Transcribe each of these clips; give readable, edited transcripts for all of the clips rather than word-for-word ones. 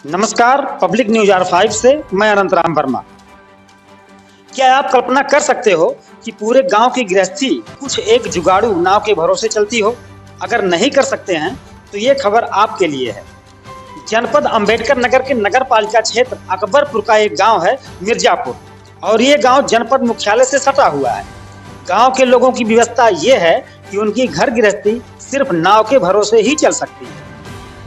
नमस्कार, public news R5 से मैं अनंत राम वर्मा। क्या आप कल्पना कर सकते हो कि पूरे गांव की गृहस्थी कुछ एक जुगाड़ू नाव के भरोसे चलती हो? अगर नहीं कर सकते हैं तो ये खबर आपके लिए है। जनपद अंबेडकर नगर के नगर पालिका क्षेत्र अकबरपुर का एक गांव है मिर्जापुर, और ये गांव जनपद मुख्यालय से सटा हुआ है। गांव के लोगों की व्यवस्था ये है कि उनकी घर गृहस्थी सिर्फ नाव के भरोसे ही चल सकती है।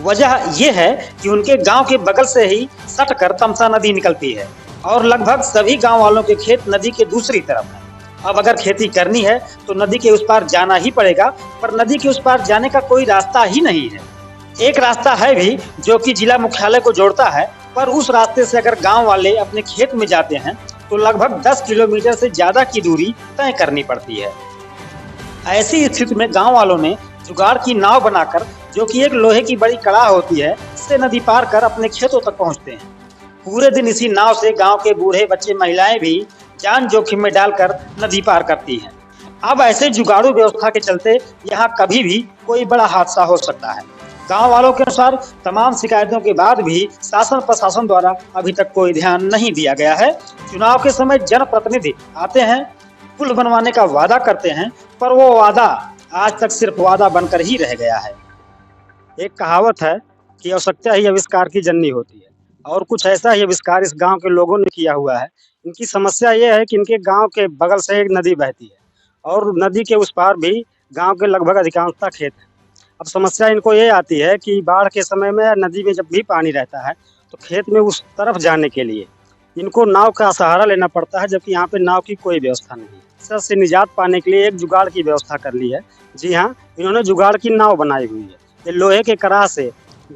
वजह यह है कि उनके गांव के बगल से ही सटकर तमसा नदी निकलती है और लगभग सभी गांव वालों के खेत नदी के दूसरी तरफ हैं। अब अगर खेती करनी है तो नदी के उस पार जाना ही पड़ेगा, पर नदी के उस पार जाने का कोई रास्ता ही नहीं है। एक रास्ता है भी जो कि जिला मुख्यालय को जोड़ता है, पर उस रास्ते से अगर गांव वाले अपने खेत में जाते हैं तो लगभग 10 किलोमीटर से ज्यादा की दूरी तय करनी पड़ती है। ऐसी स्थिति में गांव वालों ने जुगाड़ की नाव बनाकर, जो कि एक लोहे की बड़ी कड़ा होती है, इससे नदी पार कर अपने खेतों तक पहुंचते हैं। पूरे दिन इसी नाव से गांव के बूढ़े बच्चे महिलाएं भी जान जोखिम में डालकर नदी पार करती हैं। अब ऐसे जुगाड़ू व्यवस्था के चलते यहाँ कभी भी कोई बड़ा हादसा हो सकता है। गांव वालों के अनुसार तमाम शिकायतों के बाद भी शासन प्रशासन द्वारा अभी तक कोई ध्यान नहीं दिया गया है। चुनाव के समय जनप्रतिनिधि आते हैं, पुल बनवाने का वादा करते हैं, पर वो वादा आज तक सिर्फ वादा बनकर ही रह गया है। एक कहावत है कि आवश्यकता ही आविष्कार की जननी होती है, और कुछ ऐसा ही आविष्कार इस गांव के लोगों ने किया हुआ है। इनकी समस्या ये है कि इनके गांव के बगल से एक नदी बहती है और नदी के उस पार भी गांव के लगभग अधिकांशतः खेत है। अब समस्या इनको ये आती है कि बाढ़ के समय में नदी में जब भी पानी रहता है तो खेत में उस तरफ जाने के लिए इनको नाव का सहारा लेना पड़ता है, जबकि यहाँ पे नाव की कोई व्यवस्था नहीं है। इससे निजात पाने के लिए एक जुगाड़ की व्यवस्था कर ली है। जी हाँ, इन्होंने जुगाड़ की नाव बनाई हुई है। ये लोहे के कड़ा से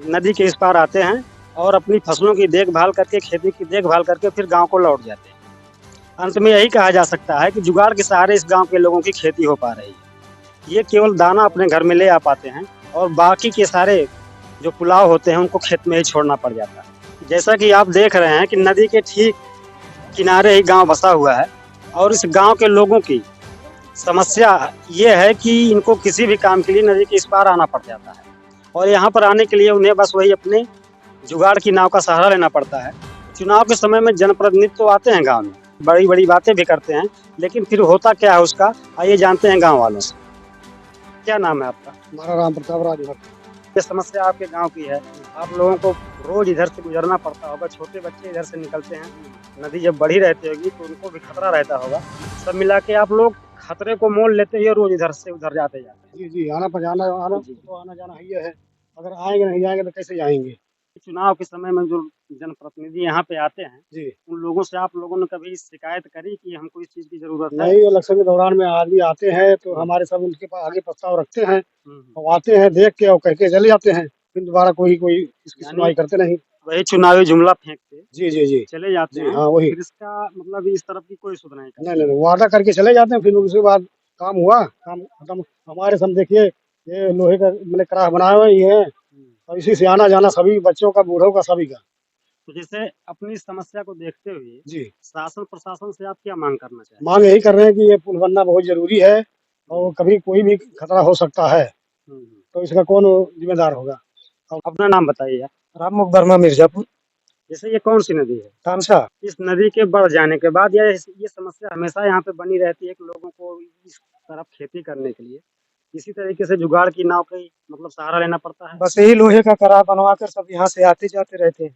नदी के इस पार आते हैं और अपनी फसलों की देखभाल करके, खेती की देखभाल करके फिर गांव को लौट जाते हैं। अंत में यही कहा जा सकता है कि जुगाड़ के सहारे इस गांव के लोगों की खेती हो पा रही है। ये केवल दाना अपने घर में ले आ पाते हैं और बाकी के सारे जो पुलाव होते हैं उनको खेत में ही छोड़ना पड़ जाता है। जैसा कि आप देख रहे हैं कि नदी के ठीक किनारे ही गांव बसा हुआ है, और इस गांव के लोगों की समस्या ये है कि इनको किसी भी काम के लिए नदी के इस पार आना पड़ जाता है, और यहाँ पर आने के लिए उन्हें बस वही अपने जुगाड़ की नाव का सहारा लेना पड़ता है। चुनाव के समय में जनप्रतिनिधि तो आते हैं गांव में, बड़ी बड़ी बातें भी करते हैं, लेकिन फिर होता क्या है उसका आइए जानते हैं गांव वालों से। क्या नाम है आपका? हमारा राम प्रताप राजभर। ये समस्या आपके गांव की है, आप लोगों को रोज इधर से गुजरना पड़ता होगा, छोटे बच्चे इधर से निकलते हैं, नदी जब बढ़ी रहती होगी तो उनको भी खतरा रहता होगा। सब मिला के आप लोग खतरे को मोल लेते हैं, रोज इधर से उधर जाते जाते जी जी, आना आना जाना ही है। अगर आएंगे नहीं जाएंगे तो कैसे जाएंगे? चुनाव के समय में जो जनप्रतिनिधि यहाँ पे आते हैं जी, उन लोगों से आप लोगों ने कभी शिकायत करी कि हमको इस चीज की जरूरत है? नहीं, इलेक्शन के दौरान में आदमी आते हैं तो हमारे सब उनके पास आगे प्रस्ताव रखते हैं, हम्म। और आते हैं देख के और कह के चले जाते हैं, फिर दोबारा कोई इसकी यानी सुनवाई करते नहीं। वही चुनावी जुमला फेंक के जी जी जी चले जाते जी, हैं, हाँ वही। फिर इसका मतलब इस तरफ की कोई सुध नहीं करते। नहीं नहीं, वादा करके चले जाते हैं, फिर उसके बाद काम हुआ, काम खत्म। हमारे सब देखिए, ये लोहे का मतलब कड़ाह बनाए हुए ही है, और इसी से आना जाना सभी बच्चों का, बूढ़ों का, सभी का। तो जैसे अपनी समस्या को देखते हुए जी, शासन प्रशासन से आप क्या मांग करना चाहेंगे? मांग यही कर रहे हैं कि ये पुल बनना बहुत जरूरी है, और कभी कोई भी खतरा हो सकता है, हम्म। तो इसका कौन जिम्मेदार होगा? अपना नाम बताइए आप। राम वर्मा, मिर्जापुर, जैसे ये कौन सी नदी है? तामसा। इस नदी के बढ़ जाने के बाद ये समस्या हमेशा यहाँ पे बनी रहती है कि लोगों को इस तरफ खेती करने के लिए इसी तरीके से जुगाड़ की नाव का ही मतलब सहारा लेना पड़ता है। बस यही लोहे का कड़ा बनवा कर सब यहाँ से आते जाते रहते हैं।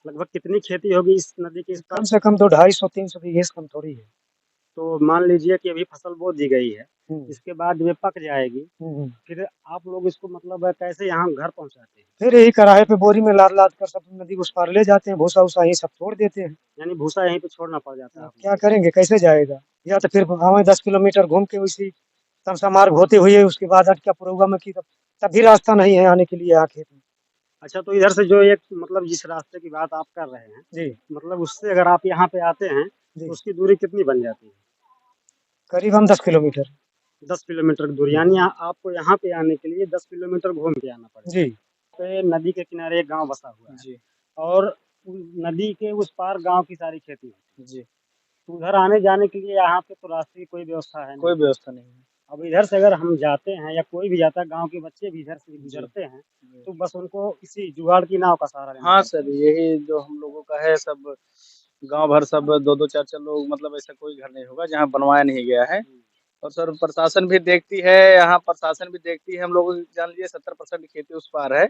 लगभग कितनी खेती होगी इस नदी के इस कम पार? से कम तो 250-300 बीघे से कम थोड़ी है। तो मान लीजिए कि अभी फसल बो दी गई है, हम्म, इसके बाद जब ये पक जाएगी हम्म। फिर आप लोग इसको मतलब कैसे यहाँ घर पहुँचाते हैं? फिर यही कड़ाहे पे बोरी में लाद लाद कर सब नदी उस पार ले जाते हैं, भूसा उसा यही सब छोड़ देते हैं। यानी भूसा यहीं पे छोड़ना पड़ जाता है आप क्या करेंगे, कैसे जाएगा? या तो फिर हमें 10 किलोमीटर घूम के उसी तमसा मार्ग होते हुए उसके बाद अटका पुरौगा में की तब भी रास्ता नहीं है आने के लिए यहाँ खेत में। अच्छा, तो इधर से जो एक मतलब जिस रास्ते की बात आप कर रहे हैं, जी मतलब उससे अगर आप यहाँ पे आते हैं, जी तो उसकी दूरी कितनी बन जाती है? करीबन 10 किलोमीटर। 10 किलोमीटर की दूरी, यानी आपको यहाँ पे आने के लिए 10 किलोमीटर घूम के आना पड़ेगा। जी पे नदी के किनारे एक गाँव बसा हुआ है जी और नदी के उस पार गाँव की सारी खेती होती है। जी तो उधर आने-जाने के लिए यहाँ पे तो रास्ते की कोई व्यवस्था है कोई नहीं। व्यवस्था नहीं है। अब इधर से अगर हम जाते हैं या कोई भी जाता है, गाँव के बच्चे भी इधर से जी गुज़रते हैं, जी। तो बस उनको इसी जुगाड़ की नाव का सहारा लेना हाँ पड़ता सर, है। यही जो हम लोगों का है सब गाँव भर सब 2-2 4-4 लोग मतलब ऐसा कोई घर नहीं होगा जहाँ बनवाया नहीं गया है। और सर प्रशासन भी देखती है, यहाँ प्रशासन भी देखती है, हम लोगों की जान लीजिए 70% खेती उस पार है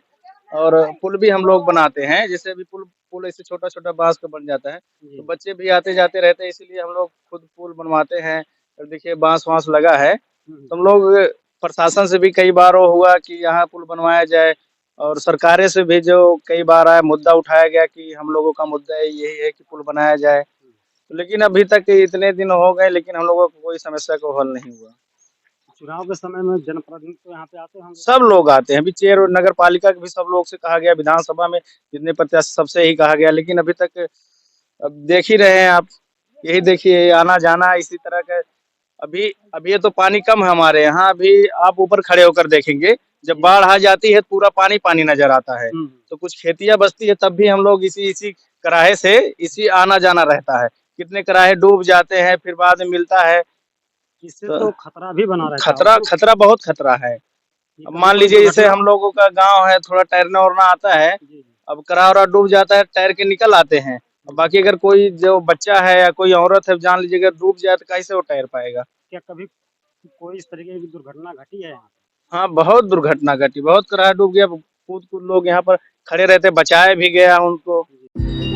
और पुल भी हम लोग बनाते हैं, जैसे अभी पुल पुल ऐसे छोटा-छोटा बाँस का बन जाता है, तो जी। बच्चे भी आते-जाते रहते हैं इसीलिए हम लोग खुद पुल बनवाते हैं और देखिए बाँस-वाँस लगा है, हुँ, तो हम लोग प्रशासन से भी कई बार वो हुआ कि यहाँ पुल बनवाया जाए और सरकारें से भी जो कई बार आया मुद्दा उठाया गया कि हम लोगों का मुद्दा यही है कि पुल बनाया जाए। हुँ। लेकिन अभी तक इतने दिन हो गए लेकिन हम लोगों को कोई समस्या को हल नहीं हुआ। चुनाव के समय में जनप्रतिनिधि तो यहाँ पे आते होंगे? सब लोग आते हैं, अभी चेयर और नगर पालिका के भी सब लोग से कहा गया, विधानसभा में जितने प्रत्याशी सबसे ही कहा गया, लेकिन अभी तक अब देख ही रहे हैं आप, यही देखिए आना-जाना इसी तरह का अभी अभी ये तो पानी कम है हमारे यहाँ, अभी आप ऊपर खड़े होकर देखेंगे, जब जी। बाढ़ आ जाती है पूरा पानी-पानी नज़र आता है। हुँ। तो कुछ खेतियाँ बचती है तब भी हम लोग इसी कराहे से इसी आना-जाना रहता है। कितने कराहे डूब जाते हैं, फिर बाद में मिलता है, इससे तो तो खतरा भी बना रहता खतरा होगा ना खतरा बहुत खतरा है। कि अब कभी मान कोई लीजिए जैसे दुर्घटना हम लोगों का गाँव है, थोड़ा तैरना-वैरना आता है, जी, जी। अब कराह-वराह डूब जाता है, तैर के निकल आते हैं। अब हुँ। बाकी अगर कोई जो बच्चा है या कोई औरत है, जान लीजिए अगर डूब जाए तो कैसे वो तैर पाएगा? क्या कभी कोई इस तरीके की दुर्घटना घटी है यहाँ पे? हाँ, बहुत दुर्घटना घटी, बहुत कराह डूब गया, कूद-कूद लोग यहाँ पर खड़े रहते, बचाया भी गया उनको। जी।